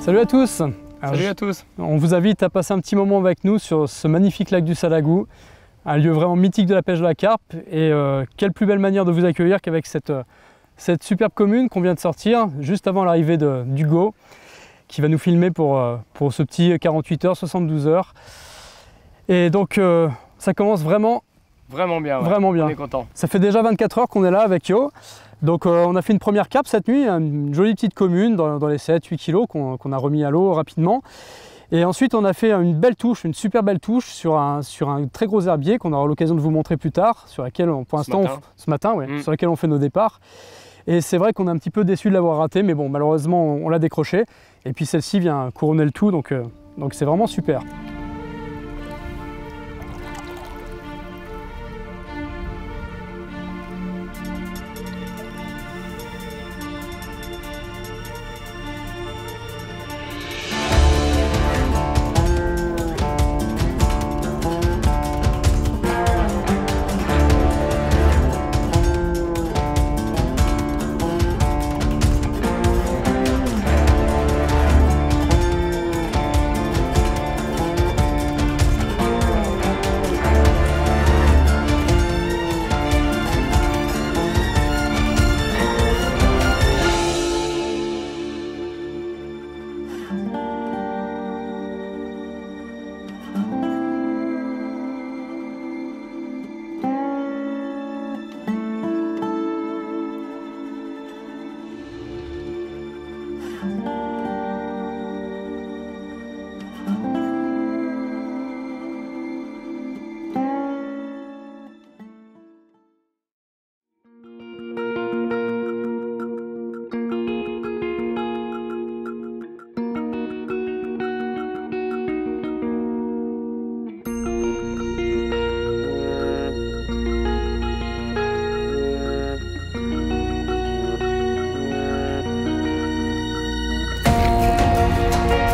Salut à tous. Salut à tous. On vous invite à passer un petit moment avec nous sur ce magnifique lac du Salagou, un lieu vraiment mythique de la pêche de la carpe. Et quelle plus belle manière de vous accueillir qu'avec cette superbe commune qu'on vient de sortir juste avant l'arrivée d'Hugo, qui va nous filmer pour ce petit 48 heures, 72 heures. Et donc ça commence vraiment bien. Ouais. Vraiment bien. On est content. Ça fait déjà 24 heures qu'on est là avec Yo. Donc on a fait une première cape cette nuit, une jolie petite commune dans les 7-8 kilos qu'on a remis à l'eau rapidement. Et ensuite on a fait une belle touche, une super belle touche sur un très gros herbier qu'on aura l'occasion de vous montrer plus tard, sur laquelle pour l'instant, ce matin, sur laquelle on fait nos départs. Et c'est vrai qu'on est un petit peu déçu de l'avoir raté, mais bon, malheureusement on l'a décroché. Et puis celle-ci vient couronner le tout, donc c'est vraiment super.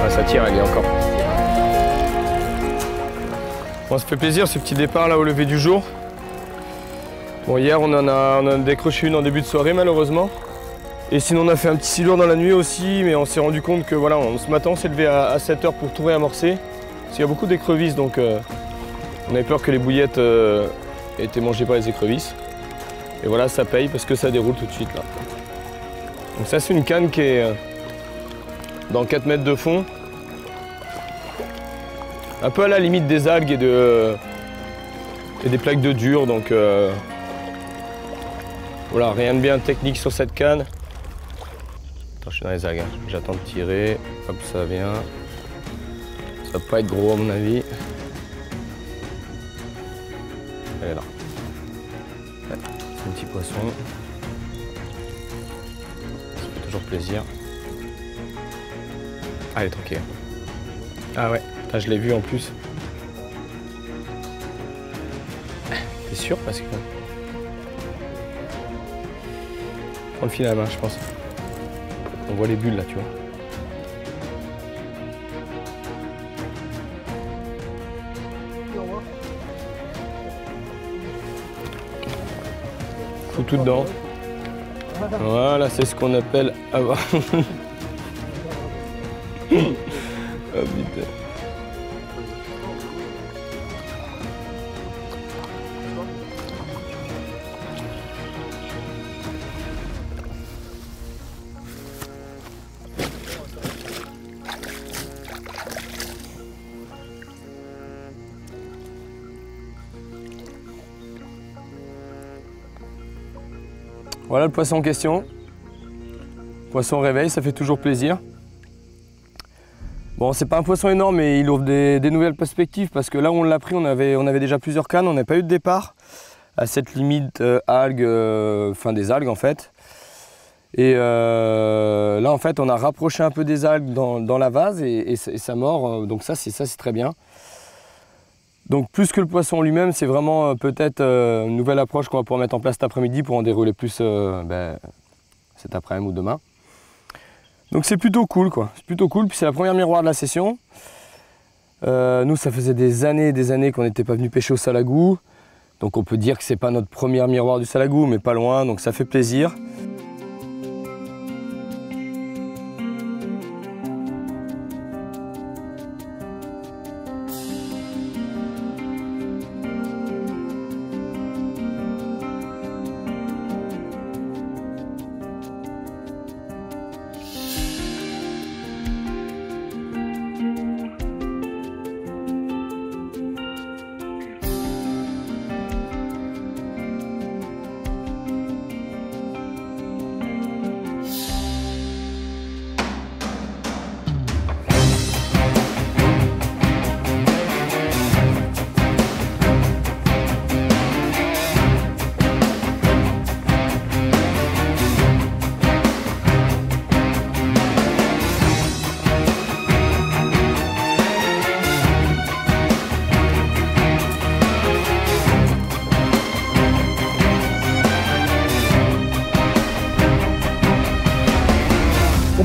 Ça tire, il y a encore. Bon, ça fait plaisir ce petit départ là au lever du jour. Bon, hier on en a décroché une en début de soirée malheureusement. Et sinon on a fait un petit silure dans la nuit aussi, mais on s'est rendu compte que voilà, ce matin on s'est levé à 7 h pour tout réamorcer. Parce qu'il y a beaucoup d'écrevisses, donc on avait peur que les bouillettes aient été mangées par les écrevisses. Et voilà, ça paye parce que ça déroule tout de suite là. Donc ça c'est une canne qui est dans 4 mètres de fond. Un peu à la limite des algues et des plaques de dur, donc voilà, rien de bien technique sur cette canne. Attends, je suis dans les algues, hein. J'attends de tirer, hop, ça vient. Ça va pas être gros à mon avis. Elle est là. Ouais, c'est un petit poisson. Ça fait toujours plaisir. Ah, elle est tranquille. Ah ouais. Ah, je l'ai vu en plus. T'es sûr parce que... Prends le fil à la main, je pense. On voit les bulles là, tu vois. Fous tout dedans. Voilà, c'est ce qu'on appelle avoir... Oh putain. Voilà le poisson en question. Poisson réveil, ça fait toujours plaisir. Bon, c'est pas un poisson énorme, mais il ouvre des nouvelles perspectives parce que là où on l'a pris, on avait déjà plusieurs cannes, on n'a pas eu de départ à cette limite algues, fin des algues en fait. Et là en fait, on a rapproché un peu des algues dans la vase et ça mord, donc ça c'est très bien. Donc plus que le poisson lui-même, c'est vraiment peut-être une nouvelle approche qu'on va pouvoir mettre en place cet après-midi pour en dérouler plus cet après-midi ou demain. Donc c'est plutôt cool quoi, c'est plutôt cool. Puis c'est la première miroir de la session. Nous ça faisait des années qu'on n'était pas venu pêcher au Salagou. Donc on peut dire que c'est pas notre première miroir du Salagou, mais pas loin, donc ça fait plaisir.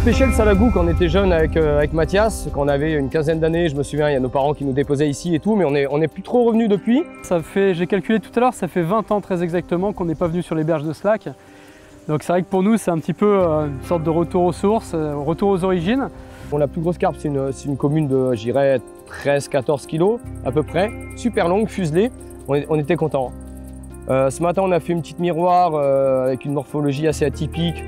pêchait le salagou quand on était jeune avec Mathias, quand on avait une quinzaine d'années. Je me souviens, il y a nos parents qui nous déposaient ici et tout, mais on est plus trop revenus depuis. J'ai calculé tout à l'heure, ça fait 20 ans très exactement qu'on n'est pas venu sur les berges de Slack. Donc c'est vrai que pour nous, c'est un petit peu une sorte de retour aux sources, retour aux origines. Bon, la plus grosse carpe, c'est une commune de, je dirais, 13-14 kg à peu près, super longue, fuselée. On était contents. Ce matin, on a fait une petite miroir avec une morphologie assez atypique,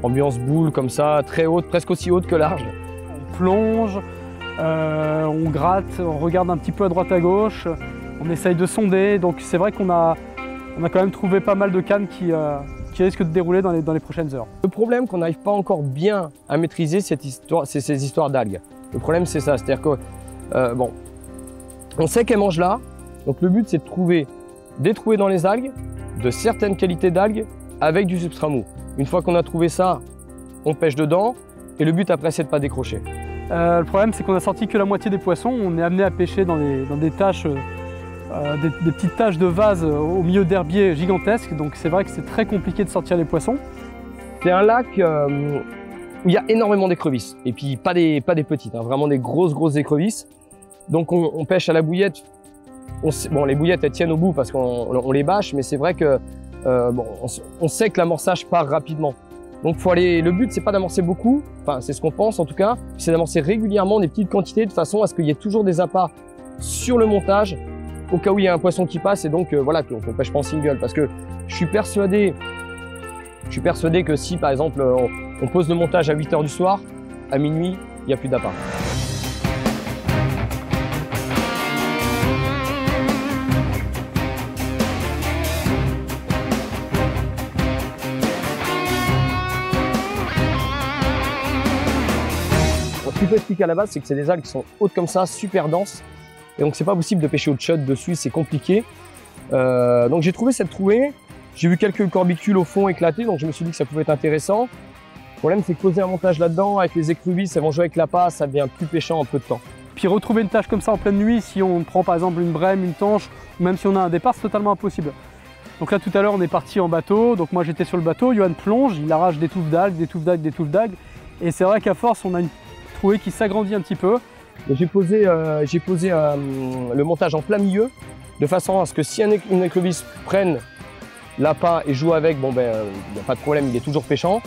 ambiance boule comme ça, très haute, presque aussi haute que large. On plonge, on gratte, on regarde un petit peu à droite à gauche, on essaye de sonder. Donc c'est vrai qu'on a quand même trouvé pas mal de cannes qui risquent de dérouler dans les prochaines heures. Le problème qu'on n'arrive pas encore bien à maîtriser, c'est ces histoires d'algues. Le problème, c'est ça, c'est-à-dire que, bon, on sait qu'elles mangent là, donc le but, c'est de trouver des trouées dans les algues, de certaines qualités d'algues, avec du substrat mou. Une fois qu'on a trouvé ça, on pêche dedans, et le but après, c'est de ne pas décrocher. Le problème, c'est qu'on a sorti que la moitié des poissons. On est amené à pêcher dans des taches, des petites taches de vase au milieu d'herbiers gigantesques, donc c'est vrai que c'est très compliqué de sortir les poissons. C'est un lac où il y a énormément d'écrevisses, et puis pas des petites, hein, vraiment des grosses écrevisses. Donc on pêche à la bouillette. Bon, les bouillettes, elles tiennent au bout parce qu'on les bâche, mais c'est vrai que bon, on sait que l'amorçage part rapidement. Donc le but, c'est pas d'amorcer beaucoup, enfin c'est ce qu'on pense en tout cas, c'est d'amorcer régulièrement des petites quantités de façon à ce qu'il y ait toujours des appâts sur le montage au cas où il y a un poisson qui passe, et donc voilà, qu'on pêche pas en single. Parce que je suis persuadé que si par exemple on pose le montage à 8 h du soir, à minuit, il n'y a plus d'appât. Ce qu'il faut expliquer à la base, c'est que c'est des algues qui sont hautes comme ça, super denses. Et donc c'est pas possible de pêcher au shot dessus, c'est compliqué. Donc j'ai trouvé cette trouée, j'ai vu quelques corbicules au fond éclatés, donc je me suis dit que ça pouvait être intéressant. Le problème, c'est que poser un montage là-dedans, avec les écrevisses, elles vont jouer avec l'appât, ça devient plus pêchant en peu de temps. Puis retrouver une tâche comme ça en pleine nuit, si on prend par exemple une brème, une tanche, ou même si on a un départ, c'est totalement impossible. Donc là tout à l'heure on est parti en bateau, donc moi j'étais sur le bateau, Johan plonge, il arrache des touffes d'algues, des touffes d'algues, des touffes d'algues. Et c'est vrai qu'à force on a une trouée qui s'agrandit un petit peu. J'ai posé le montage en plein milieu, de façon à ce que si une écrevisse prenne l'appât et joue avec, bon ben il n'y a pas de problème, il est toujours pêchant.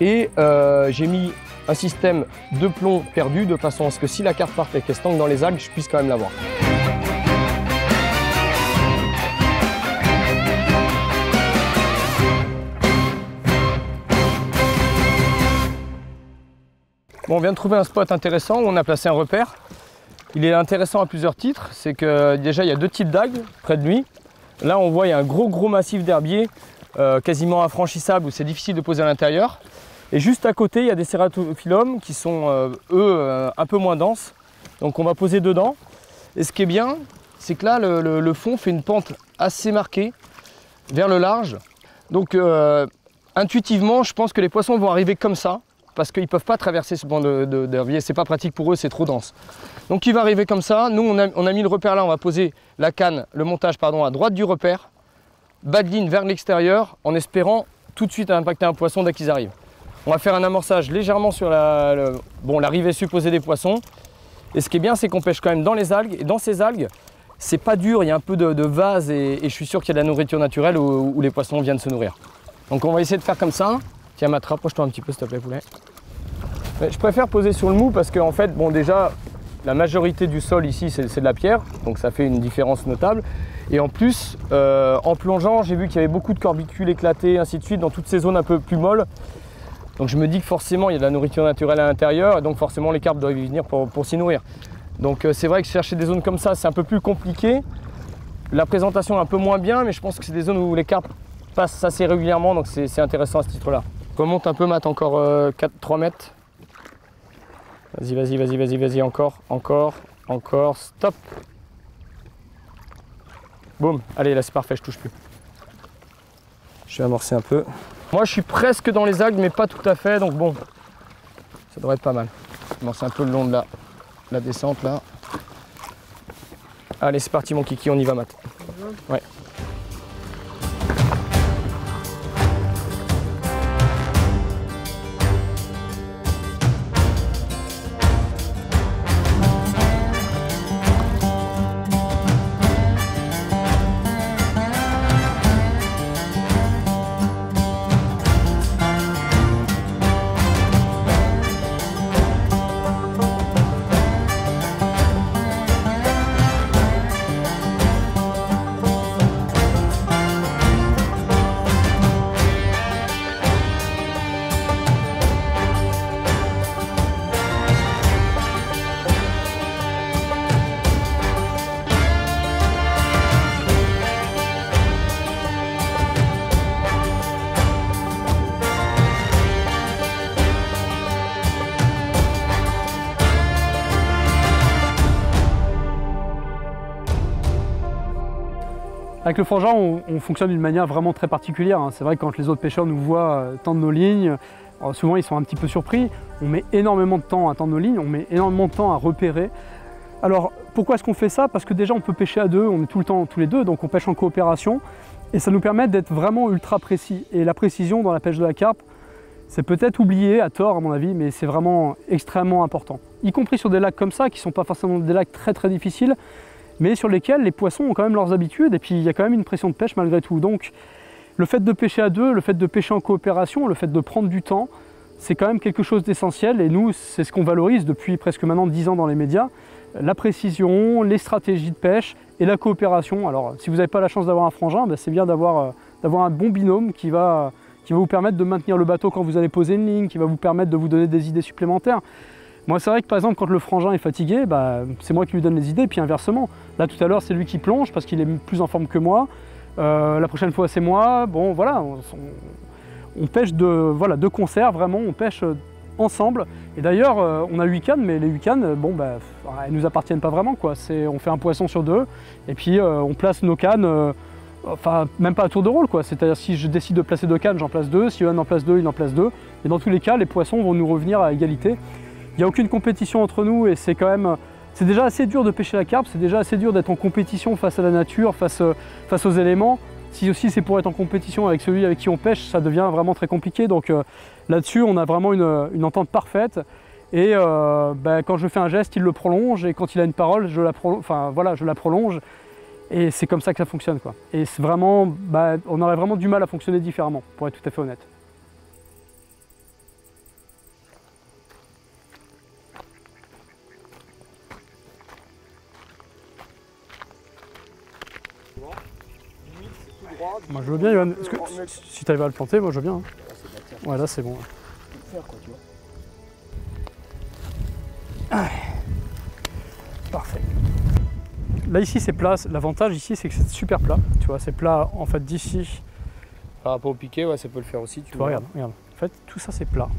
Et j'ai mis un système de plomb perdu, de façon à ce que si la carpe part et qu'elle stangue dans les algues, je puisse quand même l'avoir. Bon, on vient de trouver un spot intéressant où on a placé un repère. Il est intéressant à plusieurs titres. C'est que déjà il y a deux types d'algues près de lui. Là on voit il y a un gros massif d'herbier quasiment infranchissable où c'est difficile de poser à l'intérieur. Et juste à côté il y a des Ceratophyllum qui sont eux un peu moins denses. Donc on va poser dedans. Et ce qui est bien, c'est que là le fond fait une pente assez marquée vers le large. Donc intuitivement je pense que les poissons vont arriver comme ça, parce qu'ils ne peuvent pas traverser ce banc d'herbier, c'est pas pratique pour eux, c'est trop dense. Donc il va arriver comme ça, nous on a mis le repère là, on va poser la canne, le montage pardon, à droite du repère, bas de ligne vers l'extérieur, en espérant tout de suite impacter un poisson dès qu'ils arrivent. On va faire un amorçage légèrement sur l'arrivée supposée des poissons, et ce qui est bien c'est qu'on pêche quand même dans les algues, et dans ces algues, c'est pas dur, il y a un peu de vase, et je suis sûr qu'il y a de la nourriture naturelle où les poissons viennent se nourrir. Donc on va essayer de faire comme ça. Tiens Matt, rapproche-toi un petit peu s'il te plaît poulet. Mais je préfère poser sur le mou parce qu'en fait, bon déjà, la majorité du sol ici c'est de la pierre, donc ça fait une différence notable. Et en plus, en plongeant, j'ai vu qu'il y avait beaucoup de corbicules éclatés, ainsi de suite, dans toutes ces zones un peu plus molles. Donc je me dis que forcément il y a de la nourriture naturelle à l'intérieur, et donc forcément les carpes doivent y venir pour s'y nourrir. Donc c'est vrai que chercher des zones comme ça, c'est un peu plus compliqué. La présentation est un peu moins bien, mais je pense que c'est des zones où les carpes passent assez régulièrement, donc c'est intéressant à ce titre-là. Remonte un peu Matt, encore 3 mètres. Vas-y, encore, stop. Boum, allez là c'est parfait, je touche plus. Je vais amorcer un peu. Moi je suis presque dans les algues mais pas tout à fait, donc bon, ça devrait être pas mal. Amorcer un peu le long de la descente là. Allez c'est parti mon kiki, on y va Matt. Ouais. Avec le frangin, on fonctionne d'une manière vraiment très particulière. C'est vrai que quand les autres pêcheurs nous voient tendre nos lignes, souvent ils sont un petit peu surpris. On met énormément de temps à tendre nos lignes, on met énormément de temps à repérer. Alors pourquoi est-ce qu'on fait ça? Parce que déjà on peut pêcher à deux, on est tout le temps tous les deux, donc on pêche en coopération. Et ça nous permet d'être vraiment ultra précis. Et la précision dans la pêche de la carpe, c'est peut-être oublié à tort à mon avis, mais c'est vraiment extrêmement important. Y compris sur des lacs comme ça, qui ne sont pas forcément des lacs très très difficiles, mais sur lesquels les poissons ont quand même leurs habitudes, et puis il y a quand même une pression de pêche malgré tout. Donc le fait de pêcher à deux, le fait de pêcher en coopération, le fait de prendre du temps, c'est quand même quelque chose d'essentiel, et nous c'est ce qu'on valorise depuis presque maintenant 10 ans dans les médias. La précision, les stratégies de pêche et la coopération. Alors si vous n'avez pas la chance d'avoir un frangin, c'est bien d'avoir un bon binôme qui va vous permettre de maintenir le bateau quand vous allez poser une ligne, qui va vous permettre de vous donner des idées supplémentaires. Moi c'est vrai que par exemple quand le frangin est fatigué, c'est moi qui lui donne les idées, puis inversement. Là tout à l'heure c'est lui qui plonge parce qu'il est plus en forme que moi. La prochaine fois c'est moi. Bon voilà, on pêche de concert vraiment, on pêche ensemble. Et d'ailleurs on a 8 cannes, mais les 8 cannes, elles nous appartiennent pas vraiment quoi. On fait un poisson sur deux et puis on place nos cannes. Enfin, même pas à tour de rôle quoi, c'est-à-dire si je décide de placer 2 cannes, j'en place 2, si Johan en place 2, il en place 2, et dans tous les cas, les poissons vont nous revenir à égalité. Il n'y a aucune compétition entre nous et c'est déjà assez dur de pêcher la carpe, c'est déjà assez dur d'être en compétition face à la nature, face aux éléments. Si aussi c'est pour être en compétition avec celui avec qui on pêche, ça devient vraiment très compliqué, donc là-dessus on a vraiment une entente parfaite. Et quand je fais un geste, il le prolonge, et quand il a une parole, je la prolonge. Et c'est comme ça que ça fonctionne quoi. Et c'est vraiment, on aurait vraiment du mal à fonctionner différemment, pour être tout à fait honnête. Moi je veux bien Johan, si tu arrives à le planter, moi je veux bien. Ouais là c'est bon. Parfait. Là ici c'est plat, l'avantage ici c'est que c'est super plat, tu vois, c'est plat en fait d'ici. Par rapport au piqué, ouais, ça peut le faire aussi, tu vois. Regarde, en fait tout ça c'est plat.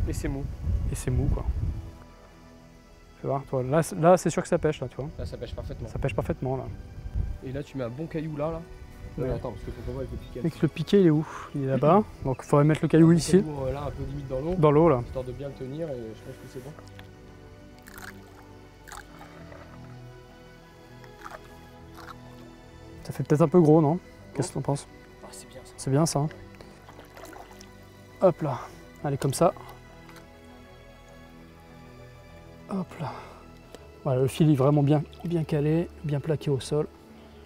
Et c'est mou. Et c'est mou quoi. Tu vois, toi, là c'est sûr que ça pêche là, tu vois. Là ça pêche parfaitement. Ça pêche parfaitement là. Et là tu mets un bon caillou là. Ouais. Attends, parce qu'il faut qu'on voit avec le piquet. Avec le piquet il est où? Il est là-bas, donc il faudrait mettre le caillou ici. Le caillou, là un peu limite dans l'eau. Dans l'eau là. Histoire de bien le tenir et je pense que c'est bon. Ça fait peut-être un peu gros, non? Qu'est-ce que t'en penses? Ah, c'est bien ça. C'est bien ça. Hein. Hop là. Allez, comme ça. Hop là. Voilà, le fil est vraiment bien calé, bien plaqué au sol.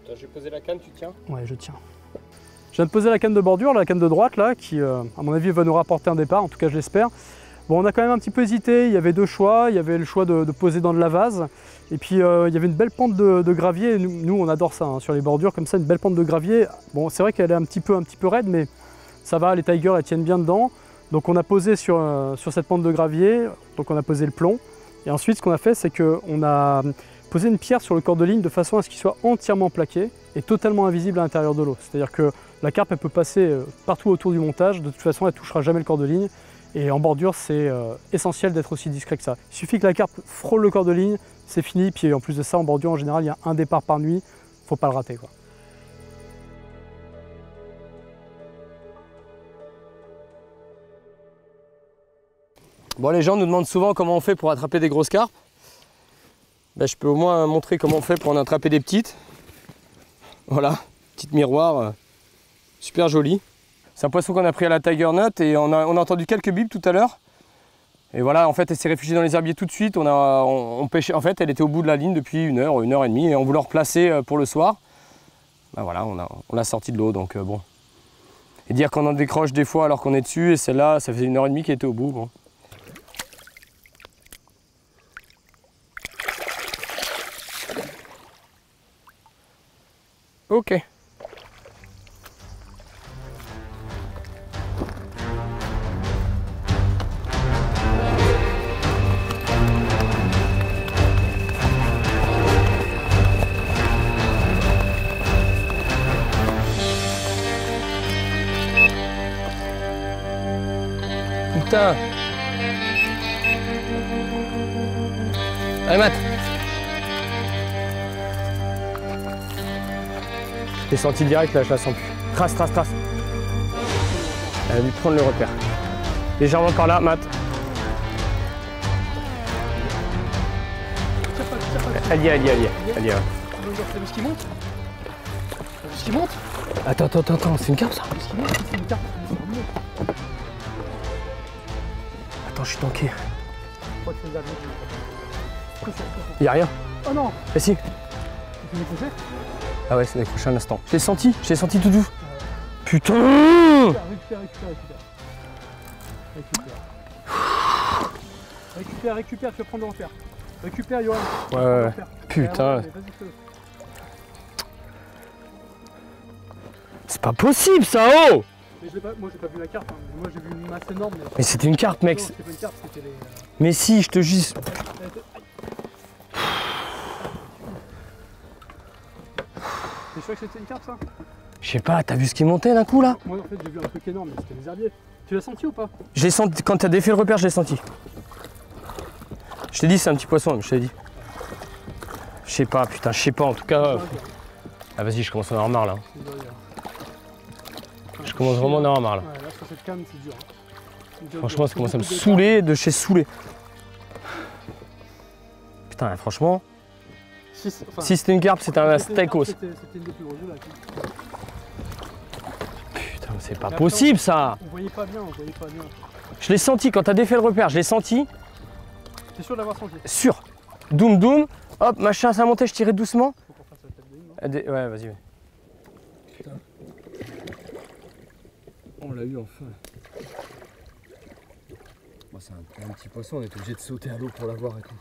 Attends, je vais poser la canne, tu tiens? Ouais, je tiens. Je viens de poser la canne de bordure, la canne de droite là, qui à mon avis va nous rapporter un départ, en tout cas je l'espère. Bon, on a quand même un petit peu hésité, il y avait 2 choix. Il y avait le choix de poser dans de la vase. Et puis il y avait une belle pente de gravier. Nous on adore ça, hein, sur les bordures, comme ça, une belle pente de gravier. Bon, c'est vrai qu'elle est un petit peu raide, mais ça va, les Tiger elles tiennent bien dedans. Donc on a posé sur cette pente de gravier, donc on a posé le plomb. Et ensuite ce qu'on a fait, c'est qu'on a posé une pierre sur le corps de ligne de façon à ce qu'il soit entièrement plaqué et totalement invisible à l'intérieur de l'eau. C'est-à-dire que la carpe elle peut passer partout autour du montage, de toute façon elle ne touchera jamais le corps de ligne. Et en bordure, c'est essentiel d'être aussi discret que ça. Il suffit que la carpe frôle le corps de ligne, c'est fini. Puis en plus de ça, en bordure, en général, il y a un départ par nuit. Faut pas le rater, quoi. Bon, les gens nous demandent souvent comment on fait pour attraper des grosses carpes. Ben, je peux au moins montrer comment on fait pour en attraper des petites. Voilà, petite miroir, super jolie. C'est un poisson qu'on a pris à la Tiger Nut et on a entendu quelques bips tout à l'heure. Et voilà, en fait, elle s'est réfugiée dans les herbiers tout de suite. On pêchait, en fait, elle était au bout de la ligne depuis 1 heure et demie et on voulait replacer pour le soir. Ben voilà, on l'a sortie de l'eau, donc bon. Et dire qu'on en décroche des fois alors qu'on est dessus, et celle-là, ça faisait 1 heure et demie qu'elle était au bout. Bon. Ok. Putain. Allez, Matt. Je l'ai senti direct, là je la sens plus. Trace, trace, trace. Elle a dû prendre le repère. Légèrement par là, Matt. Elle y est, elle y est, elle y est. Elle y est, ouais. T'as vu ce qui monte? T'as vu ce qui monte? Attends, c'est une carpe ça? T'as vu ce qui monte? C'est une carpe. Attends, je suis tanké. Je crois que c'est là. Y'a rien. Oh non! Mais si. Tu décroché? Ah ouais, c'est décroché un instant. Je l'ai senti tout doux. Putain! Récupère, tu vas prendre le repère. Récupère, Johan. Ouais. Putain. C'est pas possible ça, oh! Mais moi j'ai pas vu la carte, hein. Moi j'ai vu une masse énorme. Mais c'était une carte, mec. Non, c'était pas une carte, c'était les... Mais si, je te jure. T'es sûr que c'était une carte ça? Je sais pas, t'as vu ce qui montait d'un coup là? Moi en fait j'ai vu un truc énorme, mais c'était les herbiers. Tu l'as senti ou pas? Je l'ai senti, quand t'as défait le repère, je l'ai senti. Je t'ai dit c'est un petit poisson, je t'ai dit. Je sais pas, putain, je sais pas en tout cas. Ah vas-y, je commence à en avoir marre là. Je commence vraiment à en avoir marre là. Ouais, là sur cette canne c'est dur. Hein. Franchement ça commence à me saouler de chez saouler. Putain, franchement. Si c'était une carpe, c'était un steakos. C'était une des plus grosses de là. Putain, c'est pas possible ça! On voyait pas bien, Je l'ai senti, quand t'as défait le repère, je l'ai senti. T'es sûr d'avoir senti? Sûr. Doum doum, hop, machin, ça montait, je tirais doucement. Faut qu'on fasse la tête de ligne, Ouais, vas-y. Putain. On l'a eu enfin. Bon, c'est un petit poisson, on est obligé de sauter à l'eau pour l'avoir et tout.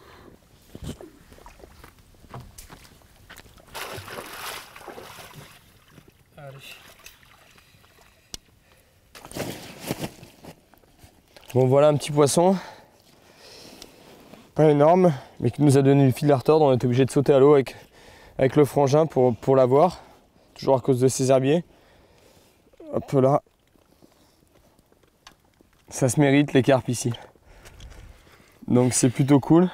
Allez. Bon voilà un petit poisson. Pas énorme, mais qui nous a donné le fil à retordre. On était obligé de sauter à l'eau avec le frangin pour l'avoir. Toujours à cause de ces herbiers. Hop là. Ça se mérite les carpes ici. Donc c'est plutôt cool.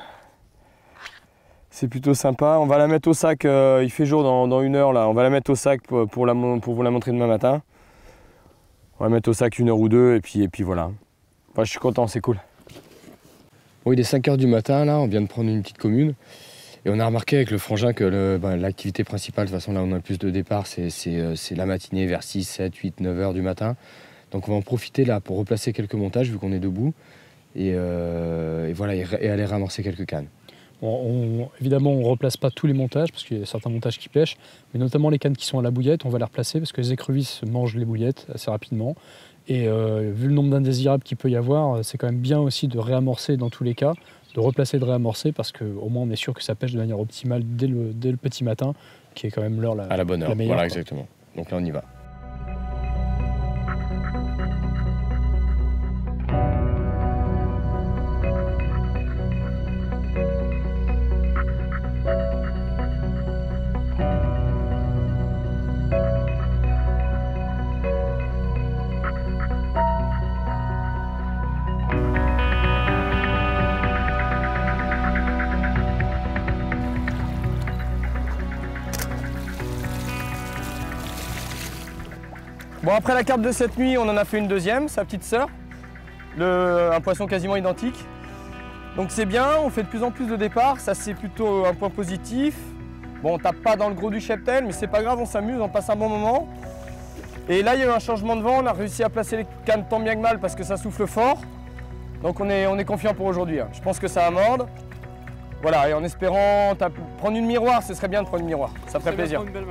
C'est plutôt sympa. On va la mettre au sac, il fait jour dans 1 heure là. On va la mettre au sac pour vous la montrer demain matin. On va la mettre au sac 1 heure ou 2 et puis voilà. Enfin, je suis content, c'est cool. Bon, il est 5 h du matin là, on vient de prendre une petite commune. Et on a remarqué avec le frangin que l'activité principale, de toute façon là on a le plus de départ, c'est la matinée vers 6, 7, 8, 9 h du matin. Donc on va en profiter là pour replacer quelques montages vu qu'on est debout. Et voilà, et aller ramorcer quelques cannes. Bon, évidemment, on ne replace pas tous les montages parce qu'il y a certains montages qui pêchent, mais notamment les cannes qui sont à la bouillette, on va les replacer parce que les écrevisses mangent les bouillettes assez rapidement. Et vu le nombre d'indésirables qu'il peut y avoir, c'est quand même bien aussi de réamorcer dans tous les cas, de replacer, de réamorcer parce qu'au moins on est sûr que ça pêche de manière optimale dès le petit matin, qui est quand même l'heure à la bonne heure. Meilleure. Voilà, exactement. Donc là on y va. Bon, après la carpe de cette nuit, on en a fait une deuxième, sa petite sœur. Un poisson quasiment identique. Donc c'est bien, on fait de plus en plus de départs, ça c'est plutôt un point positif. Bon, on tape pas dans le gros du cheptel, mais c'est pas grave, on s'amuse, on passe un bon moment. Et là, il y a eu un changement de vent, on a réussi à placer les cannes tant bien que mal parce que ça souffle fort. Donc on est confiant pour aujourd'hui. Je pense que ça va mordre. Voilà, et en espérant prendre une miroir, ce serait bien de prendre une miroir, ça ferait plaisir. Une belle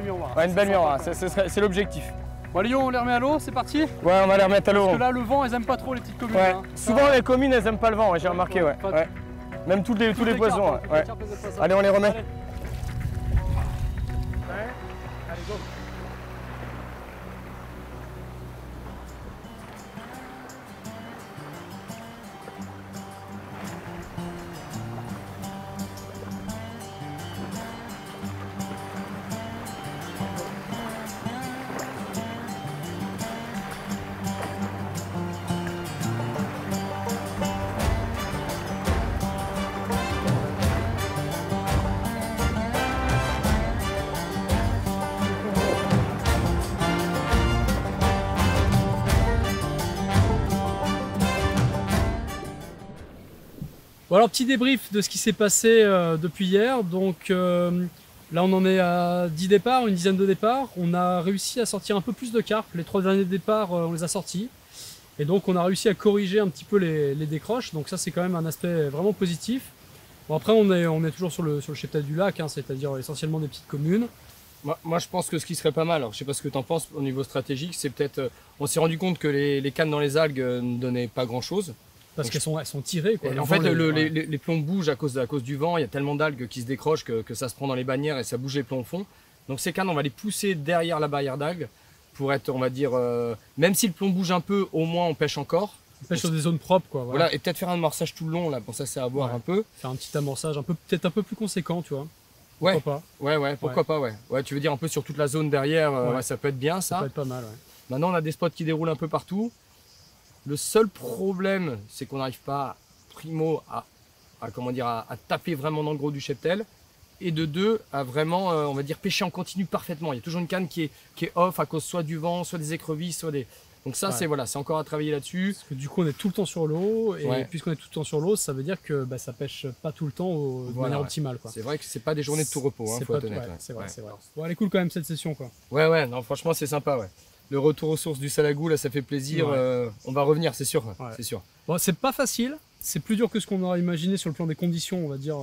miroir. Ouais, une belle miroir, c'est l'objectif. Bon, Lyon, on les remet à l'eau, c'est parti? Ouais, on va les remettre à l'eau. Parce que là, le vent, elles aiment pas trop les petites communes. Ouais. Hein. Souvent, les communes, elles aiment pas le vent, j'ai remarqué. Ouais. Même tous les poissons. Ouais. Allez, on les remet. Allez, go. Bon, alors, petit débrief de ce qui s'est passé depuis hier. Donc là, on en est à 10 départs, une dizaine de départs. On a réussi à sortir un peu plus de carpes. Les 3 derniers départs, on les a sortis. Et donc, on a réussi à corriger un petit peu les décroches. Donc ça, c'est quand même un aspect vraiment positif. Bon, après, on est toujours sur le cheptel du lac, hein, c'est-à-dire essentiellement des petites communes. Moi, je pense que ce qui serait pas mal, alors je sais pas ce que tu en penses au niveau stratégique, c'est peut-être, on s'est rendu compte que les cannes dans les algues ne donnaient pas grand-chose. Parce qu'elles sont tirées, quoi. En fait, les plombs bougent à cause du vent, il y a tellement d'algues qui se décrochent que ça se prend dans les bannières et ça bouge les plombs au fond. Donc ces cannes, on va les pousser derrière la barrière d'algues pour être, on va dire, même si le plomb bouge un peu, au moins on pêche encore. On pêche sur des zones propres, quoi. Voilà, et peut-être faire un amorçage tout le long, là, pour ça c'est à voir un peu. Faire un petit amorçage, peut-être un peu plus conséquent, tu vois. Pourquoi pas. Pourquoi pas, ouais. Ouais, tu veux dire un peu sur toute la zone derrière, ça peut être bien ça. Ça peut être pas mal, ouais. Maintenant, on a des spots qui déroulent un peu partout. Le seul problème, c'est qu'on n'arrive pas, primo, à taper vraiment dans le gros du cheptel. Et de deux, à vraiment, on va dire, pêcher en continu parfaitement. Il y a toujours une canne qui est off à cause soit du vent, soit des écrevisses, soit des... Donc ça, c'est encore à travailler là-dessus. Parce que du coup, on est tout le temps sur l'eau. Et puisqu'on est tout le temps sur l'eau, ça veut dire que ça pêche pas tout le temps de manière optimale, quoi. C'est vrai que c'est pas des journées de tout repos, hein, faut être honnête. C'est vrai. Bon, elle est cool quand même cette session, quoi. Ouais, non, franchement, c'est sympa, ouais. Le retour aux sources du Salagou, là, ça fait plaisir. On va revenir, c'est sûr. C'est sûr. Bon, c'est pas facile. C'est plus dur que ce qu'on aurait imaginé sur le plan des conditions, on va dire.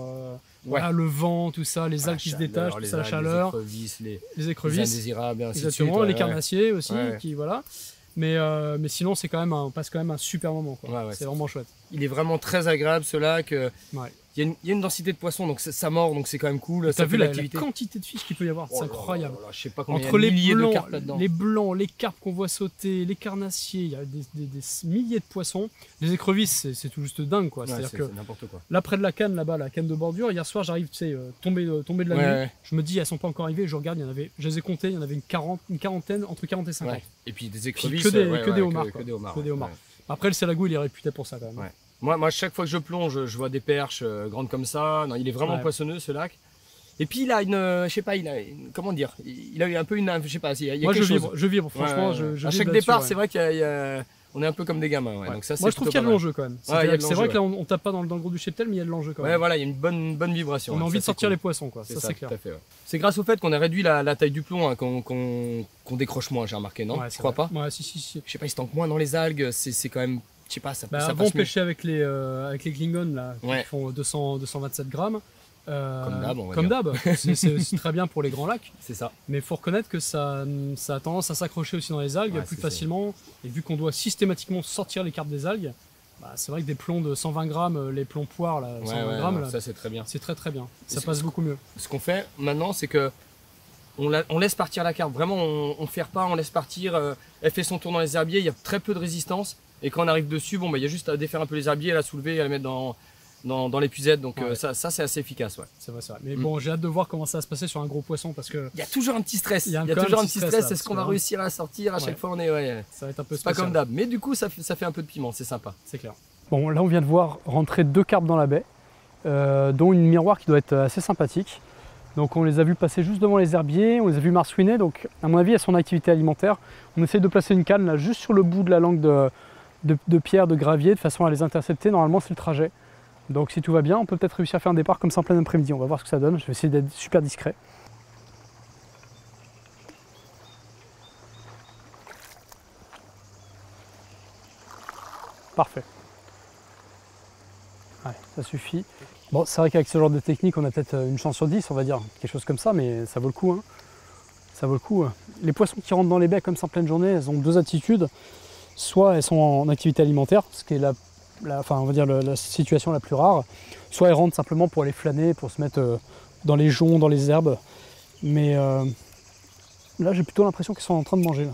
Le vent, tout ça, les algues qui se détachent, tout ça, la chaleur, les écrevisses, indésirables, ainsi exactement, de suite, les carnassiers aussi, qui voilà. Mais sinon, on passe quand même un super moment, quoi. C'est vraiment chouette. Il est vraiment très agréable ce lac. Il y a une densité de poissons, donc ça mord, donc c'est quand même cool. T'as vu la quantité de fiches qu'il peut y avoir, c'est incroyable. Je sais pas combien entre il y a milliers de carpes là-dedans. Les blancs, les carpes qu'on voit sauter, les carnassiers, il y a des milliers de poissons. Les écrevisses, c'est tout juste dingue, quoi. C'est-à-dire que n'importe quoi. Là, près de la canne, là-bas, la canne de bordure, hier soir, j'arrive, tu sais, tomber de la nuit. Je me dis, elles sont pas encore arrivées. Je regarde, je les ai comptées, il y en avait une quarantaine, entre 40 et 50. Et puis des écrevisses, que des homards. Après, le Salagou, il est réputé pour ça, quand même. Moi, chaque fois que je plonge, je vois des perches grandes comme ça. Non, il est vraiment poissonneux, ce lac. Et puis il a une, je sais pas, comment dire, il a eu un peu une, je sais pas, il y a quelque chose. Je vibre, franchement. À chaque départ, c'est vrai qu'on est un peu comme des gamins. Donc ça, moi, je trouve qu'il y a de l'enjeu quand même. C'est vrai que là, on tape pas dans le gros du cheptel, mais il y a de l'enjeu quand même. Voilà, il y a une bonne vibration. On a envie de sortir les poissons, quoi. Ça, c'est clair. C'est grâce au fait qu'on a réduit la taille du plomb qu'on décroche moins, j'ai remarqué, non? Tu crois pas? Ouais, si. Je sais pas, il se tanque moins dans les algues, c'est quand même. Je sais pas, ça avant, on pêchait avec les Klingon là, qui font 227 grammes. Comme d'hab, c'est très bien pour les grands lacs. C'est ça. Mais il faut reconnaître que ça a tendance à s'accrocher aussi dans les algues plus facilement. Et vu qu'on doit systématiquement sortir les carpes des algues, c'est vrai que des plombs de 120 grammes, les plombs poires, là, 120 grammes, là, ça c'est très bien. C'est très bien. Ça passe beaucoup mieux. Ce qu'on fait maintenant, c'est que on laisse partir la carpe. Vraiment, on ferre pas, on laisse partir. Elle fait son tour dans les herbiers, il y a très peu de résistance. Et quand on arrive dessus, il y a juste à défaire un peu les herbiers, à la soulever et à la mettre dans l'épuisette. Donc ça c'est assez efficace. C'est vrai. Mais bon, j'ai hâte de voir comment ça va se passer sur un gros poisson parce que... Il y a toujours un petit stress. Il y a toujours un petit stress. Est-ce qu'on va réussir à sortir à chaque fois? Ça va être un peu spécial. Pas comme d'hab. Mais du coup, ça fait un peu de piment, c'est sympa. C'est clair. Bon, là on vient de voir rentrer 2 carpes dans la baie, dont une miroir qui doit être assez sympathique. Donc on les a vus passer juste devant les herbiers, on les a vus marsouiner. Donc à mon avis, il y a son activité alimentaire. On essaie de placer une canne là juste sur le bout de la langue de pierre, de gravier, de façon à les intercepter. Normalement, c'est le trajet. Donc si tout va bien, on peut peut-être réussir à faire un départ comme ça en plein après-midi. On va voir ce que ça donne. Je vais essayer d'être super discret. Parfait. Ouais, ça suffit. Bon, c'est vrai qu'avec ce genre de technique, on a peut-être une chance sur 10, on va dire. Quelque chose comme ça, mais ça vaut le coup. Hein. Ça vaut le coup. Les poissons qui rentrent dans les baies comme ça en pleine journée, elles ont 2 attitudes. Soit elles sont en activité alimentaire, ce qui est la situation la plus rare, soit elles rentrent simplement pour aller flâner, pour se mettre dans les joncs, dans les herbes. Mais là, j'ai plutôt l'impression qu'elles sont en train de manger, là,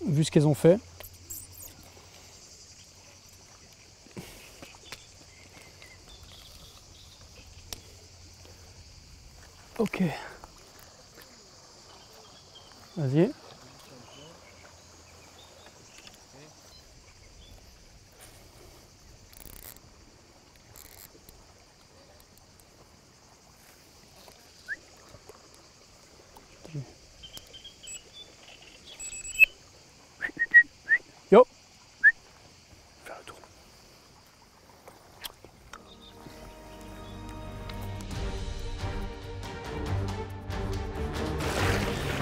vu ce qu'elles ont fait. Ok. Vas-y. Yo. Faire le tour.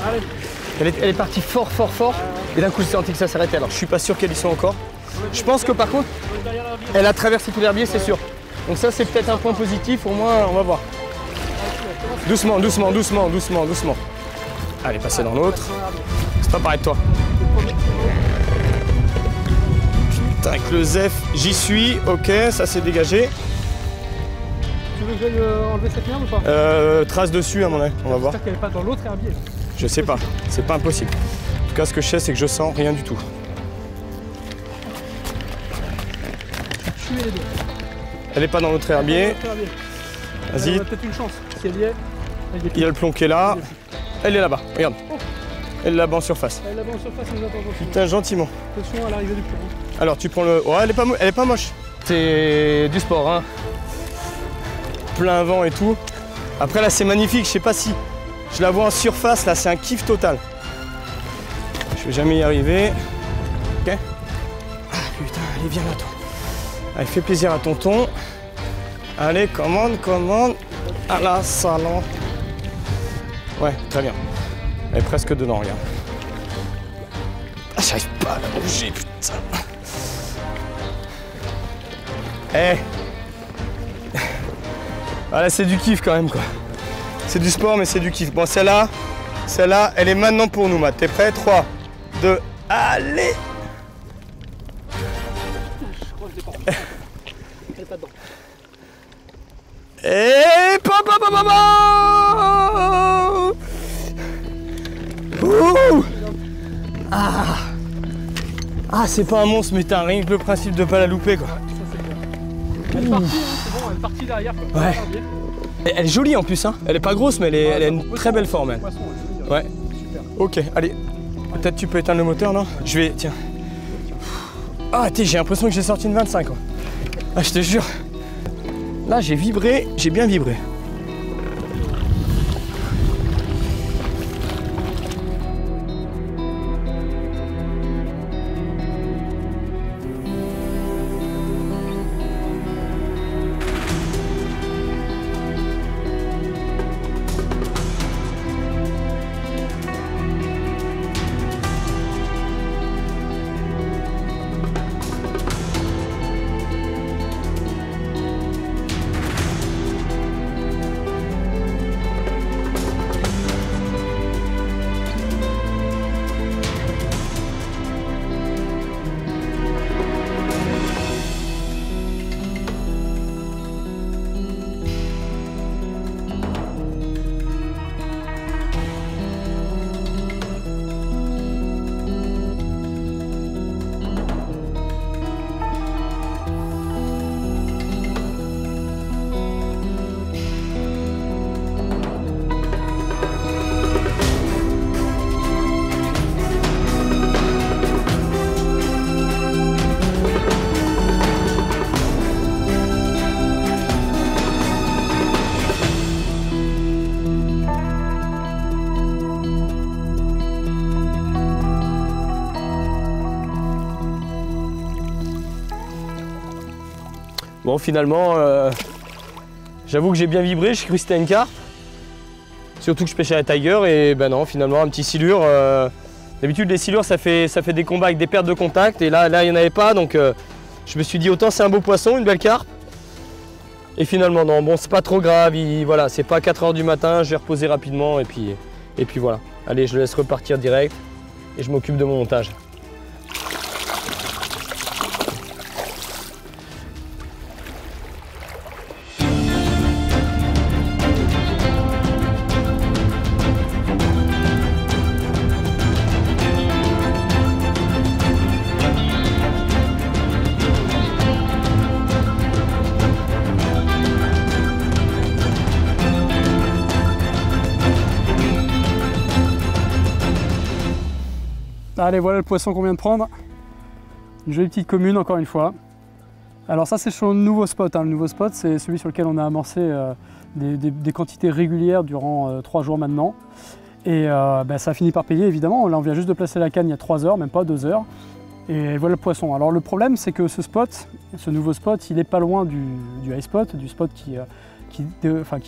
Allez. Elle est partie fort, fort, fort. Et d'un coup, j'ai senti que ça s'arrêtait. Alors, je suis pas sûr qu'elle y soit encore. Je pense que par contre, elle a traversé tout l'herbier, c'est sûr. Donc ça, c'est peut-être un point positif. Au moins, on va voir. Doucement, doucement, doucement, doucement, doucement. Allez, passez dans l'autre. C'est pas pareil de toi. Putain, avec le Zef, j'y suis. Ok, ça s'est dégagé. Tu veux que j'aille enlever cette merde ou pas? Trace dessus, à mon avis. On va voir. J'espère qu'elle n'est pas dans l'autre herbier. Je sais pas. C'est pas impossible. En tout cas, ce que je sais, c'est que je sens rien du tout. Tuer les deux. Elle est pas dans l'autre herbier. Vas-y. Elle a peut-être une chance. Si elle y est, Il y a le plomb qui est là. Elle est là-bas, regarde. Oh. Elle est là-bas en surface. Elle est là-bas en surface, elle nous attend. Putain, gentiment. Attention à l'arrivée du plomb. Alors tu prends le... Ouais, elle est pas moche. C'est du sport, hein. Plein vent et tout. Après là, c'est magnifique. Je sais pas si je la vois en surface. Là, c'est un kiff total. Je vais jamais y arriver. Ok. Ah putain, allez, viens là, toi. Allez, fais plaisir à tonton. Allez, commande, commande. À la salon. Ouais, très bien. Elle est presque dedans, regarde. Ah, j'arrive pas à la bouger, putain. Eh. Voilà, c'est du kiff quand même, quoi. C'est du sport, mais c'est du kiff. Bon, celle-là, elle est maintenant pour nous, Matt. T'es prêt? 3, 2, allez. Elle est pas dedans. Et papa, papa, papa. Ouh. Ah, c'est pas un monstre, mais t'as rien que le principe de pas la louper, quoi. Elle est partie, hein, c'est bon, elle est partie derrière. Quoi. Ouais. Elle est jolie en plus, hein. Elle est pas grosse, mais elle a une très belle forme, elle. Ouais. Super. Ok, allez. Peut-être tu peux éteindre le moteur, non? Je vais, tiens. Ah, j'ai l'impression que j'ai sorti une 25, quoi. Ah, je te jure. Là, j'ai vibré, j'ai bien vibré. Bon, finalement, j'avoue que j'ai bien vibré, j'ai cru que c'était une carpe. Surtout que je pêchais à la Tiger et ben non, finalement, un petit silure. D'habitude, les silures, ça fait des combats avec des pertes de contact et là, il n'y en avait pas. Donc, je me suis dit, autant c'est un beau poisson, une belle carpe. Et finalement, non, bon, c'est pas trop grave. Voilà, c'est pas 4 h du matin, je vais reposer rapidement et puis voilà. Allez, je le laisse repartir direct et je m'occupe de mon montage. Allez, voilà le poisson qu'on vient de prendre. Une jolie petite commune, encore une fois. Alors ça, c'est sur le nouveau spot. Le nouveau spot, c'est celui sur lequel on a amorcé des quantités régulières durant 3 jours maintenant. Et ça a fini par payer, évidemment. Là, on vient juste de placer la canne il y a 3 heures, même pas 2 heures. Et voilà le poisson. Alors le problème, c'est que ce nouveau spot, il est pas loin du high spot, du spot qui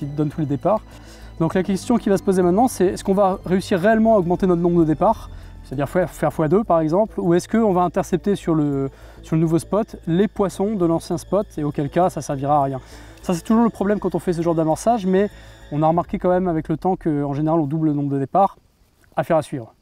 donne tous les départs. Donc la question qui va se poser maintenant, c'est est-ce qu'on va réussir réellement à augmenter notre nombre de départs, c'est-à-dire faire x2 par exemple, ou est-ce qu'on va intercepter sur le nouveau spot les poissons de l'ancien spot, et auquel cas ça servira à rien. Ça c'est toujours le problème quand on fait ce genre d'amorçage, mais on a remarqué quand même avec le temps qu'en général on double le nombre de départs. Affaire à suivre.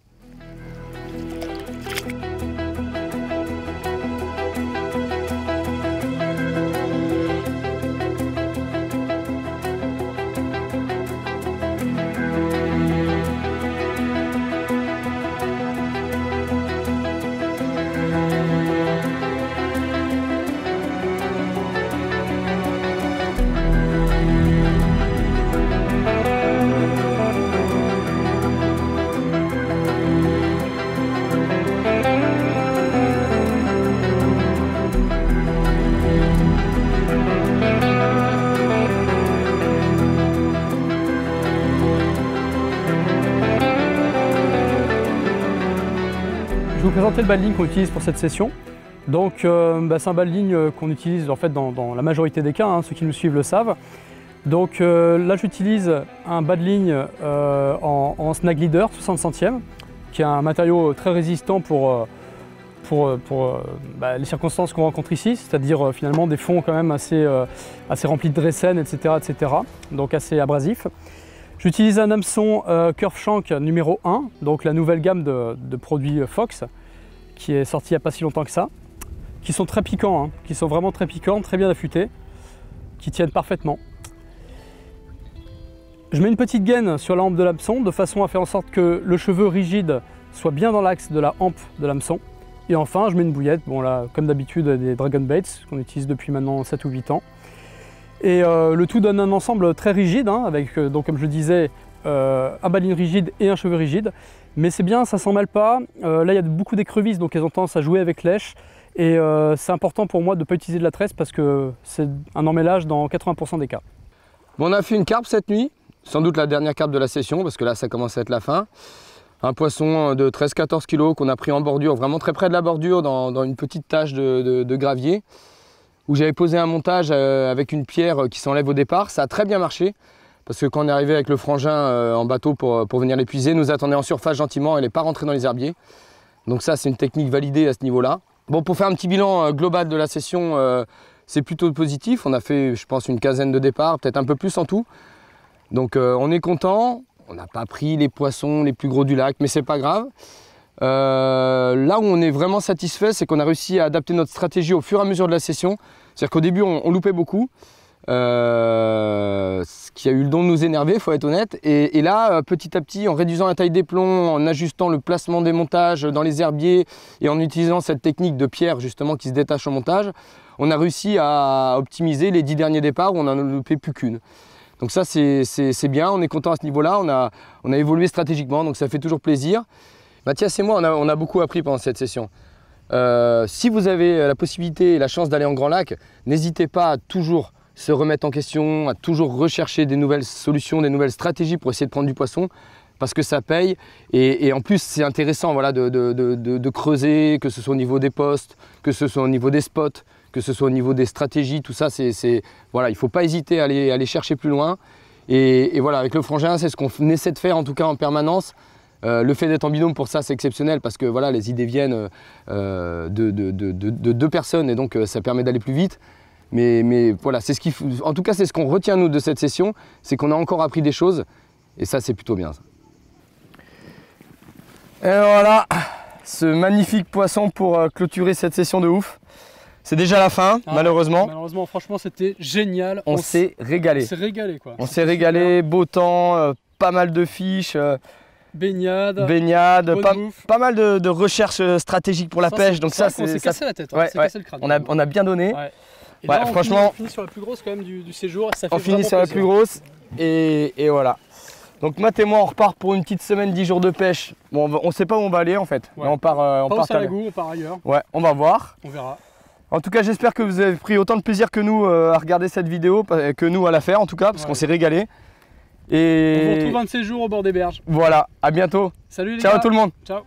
Je vais vous présenter le bas de ligne qu'on utilise pour cette session. Donc c'est un bas de ligne qu'on utilise en fait dans la majorité des cas, hein, ceux qui nous suivent le savent. Donc là j'utilise un bas de ligne en snag leader 60 centièmes, qui est un matériau très résistant pour les circonstances qu'on rencontre ici, c'est-à-dire finalement des fonds quand même assez remplis de dressène, etc., donc assez abrasifs. J'utilise un hameçon Curve Shank numéro 1, donc la nouvelle gamme de produits Fox, qui est sortie il n'y a pas si longtemps que ça, qui sont très piquants, hein, qui sont vraiment très piquants, très bien affûtés, qui tiennent parfaitement. Je mets une petite gaine sur la hampe de l'hameçon, de façon à faire en sorte que le cheveu rigide soit bien dans l'axe de la hampe de l'hameçon. Et enfin, je mets une bouillette, bon là, comme d'habitude, des Dragon Baits, qu'on utilise depuis maintenant 7 ou 8 ans. Et le tout donne un ensemble très rigide, hein, avec, donc, comme je disais, un bas de ligne rigide et un cheveu rigide. Mais c'est bien, ça s'en mêle pas. Là, il y a beaucoup d'écrevisses, donc elles ont tendance à jouer avec lèche. Et c'est important pour moi de ne pas utiliser de la tresse parce que c'est un emmêlage dans 80% des cas. Bon, on a fait une carpe cette nuit, sans doute la dernière carpe de la session, parce que là, ça commence à être la fin. Un poisson de 13-14 kg qu'on a pris en bordure, vraiment très près de la bordure, dans une petite tache de gravier, où j'avais posé un montage avec une pierre qui s'enlève au départ. Ça a très bien marché, parce que quand on est arrivé avec le frangin en bateau pour venir l'épuiser, il nous attendait en surface gentiment, elle n'est pas rentrée dans les herbiers. Donc ça, c'est une technique validée à ce niveau-là. Bon, pour faire un petit bilan global de la session, c'est plutôt positif. On a fait, je pense, une quinzaine de départs, peut-être un peu plus en tout. Donc on est content. On n'a pas pris les poissons les plus gros du lac, mais c'est pas grave. Là où on est vraiment satisfait, c'est qu'on a réussi à adapter notre stratégie au fur et à mesure de la session. C'est-à-dire qu'au début, on loupait beaucoup, ce qui a eu le don de nous énerver, il faut être honnête. Et là, petit à petit, en réduisant la taille des plombs, en ajustant le placement des montages dans les herbiers et en utilisant cette technique de pierre justement qui se détache au montage, on a réussi à optimiser les 10 derniers départs où on n'en a loupé plus qu'une. Donc ça, c'est bien, on est content à ce niveau-là, on a évolué stratégiquement, donc ça fait toujours plaisir. Mathias et moi, on a beaucoup appris pendant cette session. Si vous avez la possibilité et la chance d'aller en Grand Lac, n'hésitez pas à toujours se remettre en question, à toujours rechercher des nouvelles solutions, des nouvelles stratégies pour essayer de prendre du poisson, parce que ça paye. Et en plus, c'est intéressant voilà, de creuser, que ce soit au niveau des postes, que ce soit au niveau des spots, que ce soit au niveau des stratégies, tout ça, voilà, il ne faut pas hésiter à aller chercher plus loin. Et voilà, avec le frangin, c'est ce qu'on essaie de faire en tout cas en permanence. Le fait d'être en binôme pour ça, c'est exceptionnel parce que voilà, les idées viennent de deux personnes et donc ça permet d'aller plus vite. Mais voilà, en tout cas, c'est ce qu'on retient nous de cette session, c'est qu'on a encore appris des choses et ça, c'est plutôt bien. Ça. Et voilà, ce magnifique poisson pour clôturer cette session de ouf. C'est déjà la fin, malheureusement. Malheureusement, franchement, c'était génial. On s'est régalé. On s'est régalé, quoi. On s'est régalé, beau temps, pas mal de fiches. Baignade, pas mal de recherches stratégiques pour la pêche. Donc ça, on s'est cassé la tête, on s'est cassé le crâne. On a bien donné. Ouais. Et là, franchement, on finit sur la plus grosse quand même du séjour. Ça fait on finit sur la plus grosse et voilà. Donc Matt et moi, on repart pour une petite semaine, 10 jours de pêche. Bon, on sait pas où on va aller en fait. Ouais. Mais on part au Salagou, on part ailleurs. Ouais, on va voir. On verra. En tout cas, j'espère que vous avez pris autant de plaisir que nous à regarder cette vidéo, que nous à la faire en tout cas, parce qu'on s'est régalé. Et on vous retrouve un de ces jours au bord des berges. Voilà, à bientôt. Salut les gars. gars. Ciao tout le monde. Ciao.